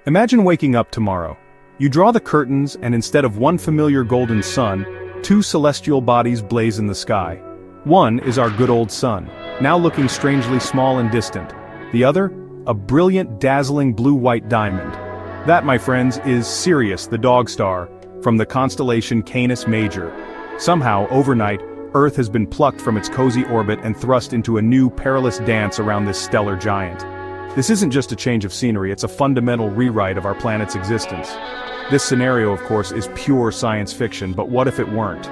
Imagine waking up tomorrow. You draw the curtains and instead of one familiar golden sun, two celestial bodies blaze in the sky. One is our good old sun, now looking strangely small and distant. The other, a brilliant, dazzling blue-white diamond. That, my friends, is Sirius, the dog star, from the constellation Canis Major. Somehow, overnight, Earth has been plucked from its cozy orbit and thrust into a new perilous dance around this stellar giant. This isn't just a change of scenery, it's a fundamental rewrite of our planet's existence. This scenario, of course, is pure science fiction, but what if it weren't?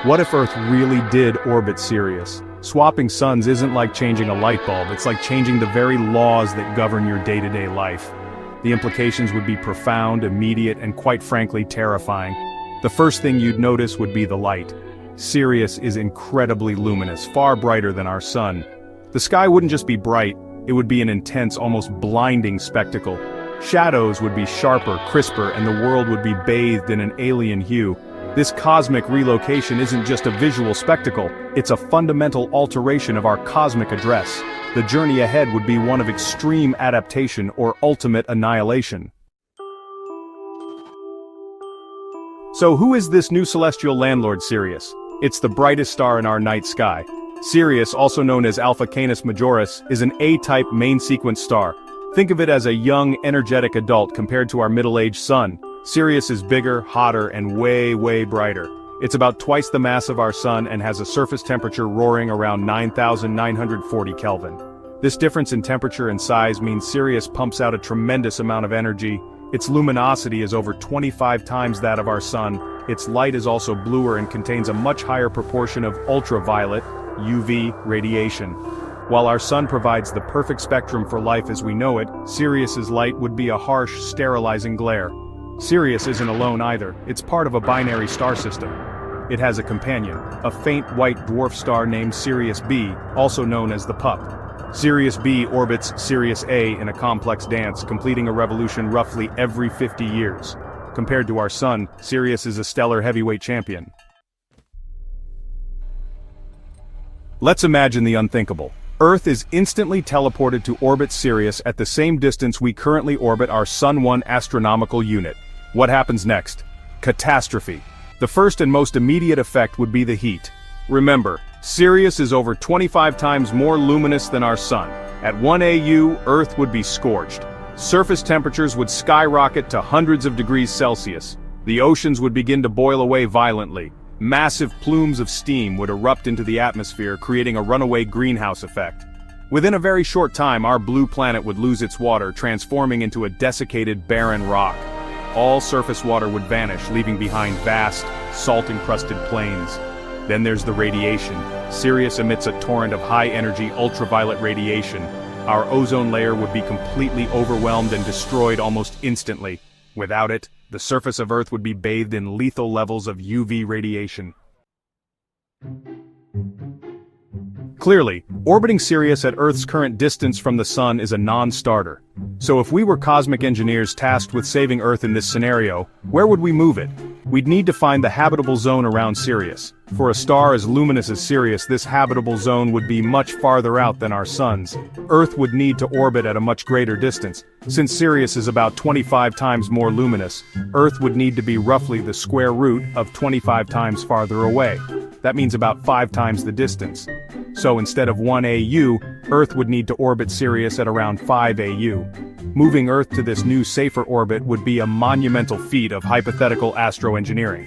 What if Earth really did orbit Sirius? Swapping suns isn't like changing a light bulb, it's like changing the very laws that govern your day-to-day life. The implications would be profound, immediate, and quite frankly terrifying. The first thing you'd notice would be the light. Sirius is incredibly luminous, far brighter than our sun. The sky wouldn't just be bright, it would be an intense, almost blinding spectacle. Shadows would be sharper, crisper, and the world would be bathed in an alien hue. This cosmic relocation isn't just a visual spectacle, it's a fundamental alteration of our cosmic address. The journey ahead would be one of extreme adaptation or ultimate annihilation. So who is this new celestial landlord Sirius? It's the brightest star in our night sky. Sirius, also known as Alpha Canis Majoris, is an A-type main-sequence star. Think of it as a young, energetic adult compared to our middle-aged sun. Sirius is bigger, hotter, and way brighter. It's about twice the mass of our sun and has a surface temperature roaring around 9,940 Kelvin. This difference in temperature and size means Sirius pumps out a tremendous amount of energy. Its luminosity is over 25 times that of our sun. Its light is also bluer and contains a much higher proportion of ultraviolet, UV, radiation. While our sun provides the perfect spectrum for life as we know it, Sirius's light would be a harsh, sterilizing glare. Sirius isn't alone either, it's part of a binary star system. It has a companion, a faint white dwarf star named Sirius B, also known as the Pup. Sirius B orbits Sirius A in a complex dance, completing a revolution roughly every 50 years. Compared to our sun, Sirius is a stellar heavyweight champion. Let's imagine the unthinkable. Earth is instantly teleported to orbit Sirius at the same distance we currently orbit our Sun-1 astronomical unit. What happens next? Catastrophe. The first and most immediate effect would be the heat. Remember, Sirius is over 25 times more luminous than our sun. At 1 AU, Earth would be scorched. Surface temperatures would skyrocket to hundreds of degrees Celsius. The oceans would begin to boil away violently. Massive plumes of steam would erupt into the atmosphere, creating a runaway greenhouse effect. Within a very short time, our blue planet would lose its water, transforming into a desiccated, barren rock. All surface water would vanish, leaving behind vast, salt-encrusted plains. Then there's the radiation. Sirius emits a torrent of high-energy ultraviolet radiation. Our ozone layer would be completely overwhelmed and destroyed almost instantly. Without it, the surface of Earth would be bathed in lethal levels of UV radiation. Clearly, orbiting Sirius at Earth's current distance from the Sun is a non-starter. So if we were cosmic engineers tasked with saving Earth in this scenario, where would we move it? We'd need to find the habitable zone around Sirius. For a star as luminous as Sirius, this habitable zone would be much farther out than our Sun's. Earth would need to orbit at a much greater distance. Since Sirius is about 25 times more luminous, Earth would need to be roughly the square root of 25 times farther away. That means about 5 times the distance. So instead of 1 AU, Earth would need to orbit Sirius at around 5 AU. Moving Earth to this new safer orbit would be a monumental feat of hypothetical astroengineering.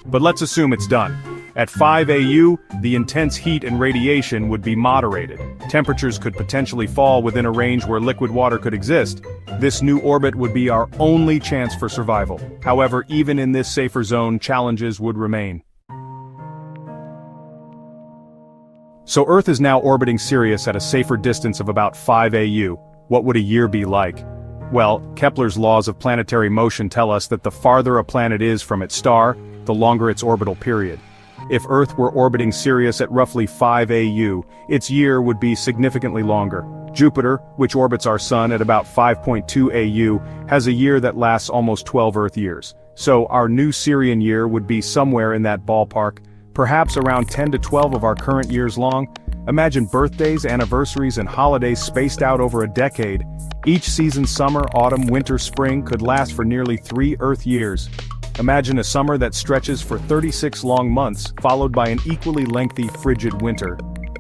But let's assume it's done. At 5 AU, the intense heat and radiation would be moderated. Temperatures could potentially fall within a range where liquid water could exist. This new orbit would be our only chance for survival. However, even in this safer zone, challenges would remain. So Earth is now orbiting Sirius at a safer distance of about 5 AU. What would a year be like? Well, Kepler's laws of planetary motion tell us that the farther a planet is from its star, the longer its orbital period. If Earth were orbiting Sirius at roughly 5 AU, its year would be significantly longer. Jupiter, which orbits our Sun at about 5.2 AU, has a year that lasts almost 12 Earth years. So our new Sirian year would be somewhere in that ballpark, perhaps around 10 to 12 of our current years long. Imagine birthdays, anniversaries, and holidays spaced out over a decade. Each season, summer, autumn, winter, spring, could last for nearly 3 Earth years. Imagine a summer that stretches for 36 long months, followed by an equally lengthy, frigid winter.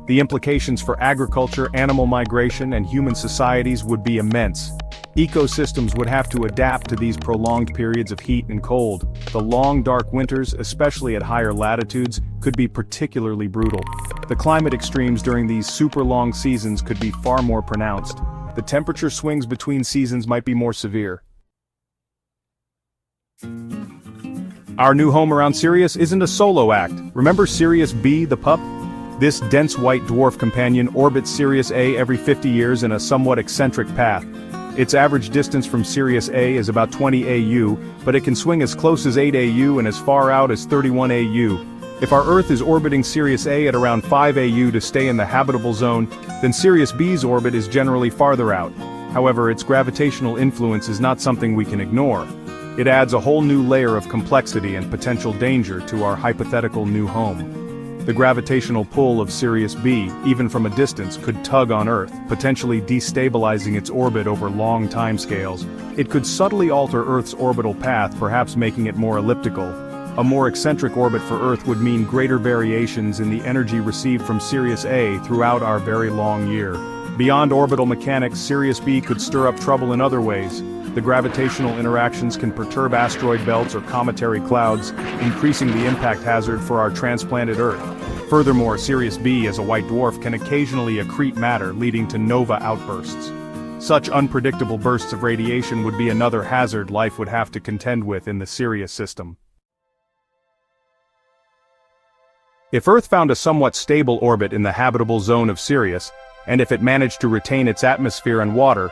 The implications for agriculture, animal migration, and human societies would be immense. Ecosystems would have to adapt to these prolonged periods of heat and cold. The long, dark winters, especially at higher latitudes, could be particularly brutal. The climate extremes during these super-long seasons could be far more pronounced. The temperature swings between seasons might be more severe. Our new home around Sirius isn't a solo act. Remember Sirius B, the pup? This dense white dwarf companion orbits Sirius A every 50 years in a somewhat eccentric path. Its average distance from Sirius A is about 20 AU, but it can swing as close as 8 AU and as far out as 31 AU. If our Earth is orbiting Sirius A at around 5 AU to stay in the habitable zone, then Sirius B's orbit is generally farther out. However, its gravitational influence is not something we can ignore. It adds a whole new layer of complexity and potential danger to our hypothetical new home. The gravitational pull of Sirius B, even from a distance, could tug on Earth, potentially destabilizing its orbit over long timescales. It could subtly alter Earth's orbital path, perhaps making it more elliptical. A more eccentric orbit for Earth would mean greater variations in the energy received from Sirius A throughout our very long year. Beyond orbital mechanics, Sirius B could stir up trouble in other ways. The gravitational interactions can perturb asteroid belts or cometary clouds, increasing the impact hazard for our transplanted Earth. Furthermore, Sirius B, as a white dwarf, can occasionally accrete matter, leading to nova outbursts. Such unpredictable bursts of radiation would be another hazard life would have to contend with in the Sirius system. If Earth found a somewhat stable orbit in the habitable zone of Sirius, and if it managed to retain its atmosphere and water,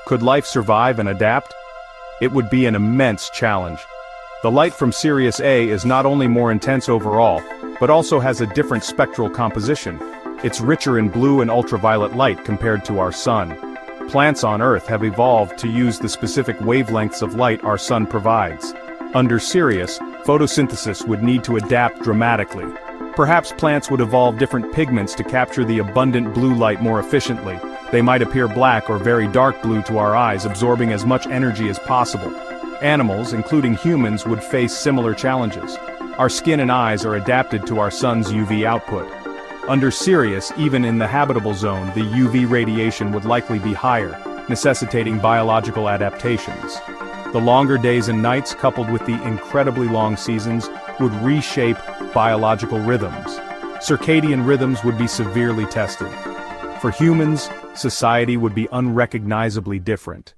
could life survive and adapt? It would be an immense challenge. The light from Sirius A is not only more intense overall, but also has a different spectral composition. It's richer in blue and ultraviolet light compared to our Sun. Plants on Earth have evolved to use the specific wavelengths of light our Sun provides. Under Sirius, photosynthesis would need to adapt dramatically. Perhaps plants would evolve different pigments to capture the abundant blue light more efficiently. They might appear black or very dark blue to our eyes, absorbing as much energy as possible. Animals, including humans, would face similar challenges. Our skin and eyes are adapted to our Sun's UV output. Under Sirius, even in the habitable zone, the UV radiation would likely be higher, necessitating biological adaptations. The longer days and nights, coupled with the incredibly long seasons, would reshape biological rhythms. Circadian rhythms would be severely tested. For humans, society would be unrecognizably different.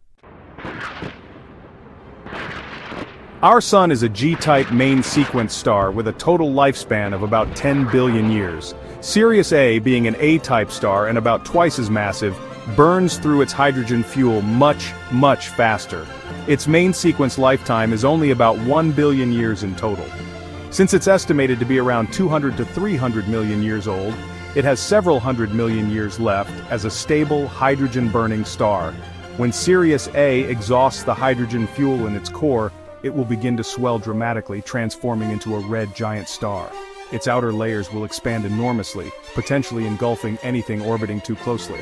Our Sun is a G-type main sequence star with a total lifespan of about 10 billion years. Sirius A, being an A-type star and about twice as massive, burns through its hydrogen fuel much, much faster. Its main sequence lifetime is only about 1 billion years in total. Since it's estimated to be around 200 to 300 million years old, it has several hundred million years left as a stable, hydrogen-burning star. When Sirius A exhausts the hydrogen fuel in its core, it will begin to swell dramatically, transforming into a red giant star. Its outer layers will expand enormously, potentially engulfing anything orbiting too closely.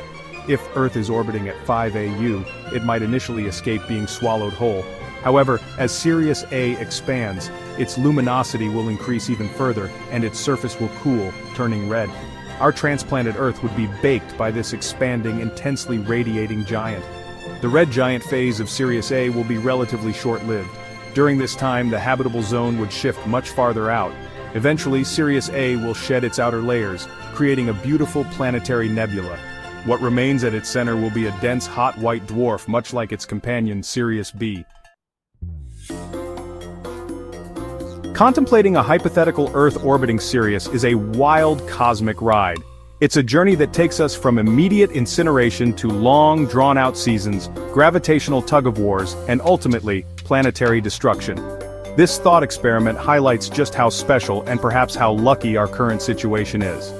If Earth is orbiting at 5 AU, it might initially escape being swallowed whole. However, as Sirius A expands, its luminosity will increase even further, and its surface will cool, turning red. Our transplanted Earth would be baked by this expanding, intensely radiating giant. The red giant phase of Sirius A will be relatively short-lived. During this time, the habitable zone would shift much farther out. Eventually, Sirius A will shed its outer layers, creating a beautiful planetary nebula. What remains at its center will be a dense, hot white dwarf, much like its companion Sirius B. Contemplating a hypothetical Earth orbiting Sirius is a wild cosmic ride. It's a journey that takes us from immediate incineration to long, drawn-out seasons, gravitational tug-of-wars, and ultimately, planetary destruction. This thought experiment highlights just how special and perhaps how lucky our current situation is.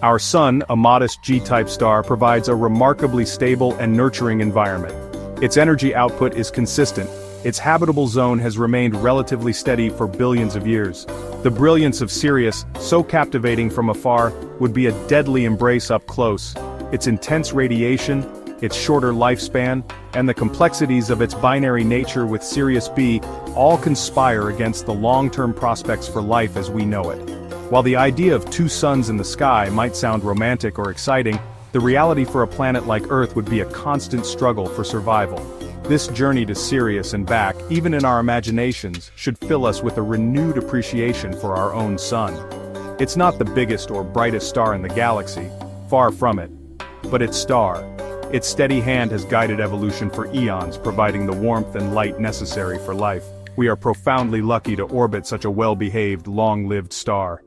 Our Sun, a modest G-type star, provides a remarkably stable and nurturing environment. Its energy output is consistent, its habitable zone has remained relatively steady for billions of years. The brilliance of Sirius, so captivating from afar, would be a deadly embrace up close. Its intense radiation, its shorter lifespan, and the complexities of its binary nature with Sirius B all conspire against the long-term prospects for life as we know it. While the idea of two suns in the sky might sound romantic or exciting, the reality for a planet like Earth would be a constant struggle for survival. This journey to Sirius and back, even in our imaginations, should fill us with a renewed appreciation for our own sun. It's not the biggest or brightest star in the galaxy, far from it. But its star. Its steady hand has guided evolution for eons, providing the warmth and light necessary for life. We are profoundly lucky to orbit such a well-behaved, long-lived star.